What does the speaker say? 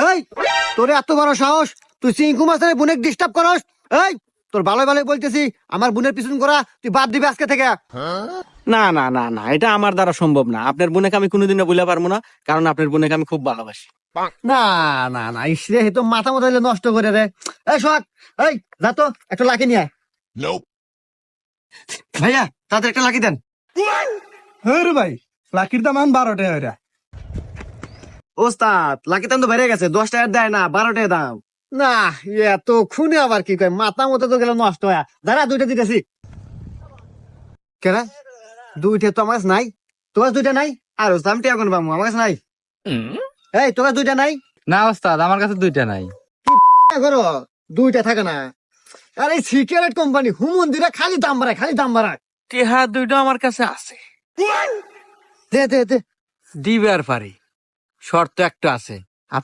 এই তোর এত বড় সাহস, তুই চিঙ্কু মাছের বোনের ডিস্টার্ব করস? এই তোর ভালো ভালো বলতেছি, আমার বোনের পিছন করা তুই বাদ দিবি আজকে থেকে। না না না না, এটা আমার দ্বারা সম্ভব না। আপনার বোনকে আমি কোনোদিনও ভুলে পারবো না, কারণ আপনার বোনকে আমি খুব ভালোবাসি। না না না, ইসরে তো মাথা মতো নষ্ট করে রে। এই সোহাগ, এই যা তো একটা লাকি নিয়ে আয়। ভাইয়া তাদের একটা লাকি দেন। হ্যাঁ রে ভাই, লাকির দাম এখন 12 টাকা হইরা। ওস্তাদ লাকি দাম তো বেড়ে গেছে, 10 টাকার দেয় না, 12 টাকা দাম। না এত খুনে আবার কি কয়, মাথা মতো তো গেল নষ্ট হয়ে। দাঁড়া দুইটা দিতেছি। কেনা দুইটা তো আমার কাছে নাই, তোমার দুইটা নাই? আর আমি টিয়া কোন পাবো, আমার কাছে নাই। এই তোমার দুইটা নাই? না ওস্তাদ, আমার কাছে 2টা নাই। করো দুইটা থাকে না। আরে সিগারেট কোম্পানি হুমন্দিরা খালি দাম বাড়ায়, খালি দাম বাড়ায়। টেহা 2টা আমার কাছে আছে, দে দে দে। দিবে আর পারি। শর্ত একটা আছে,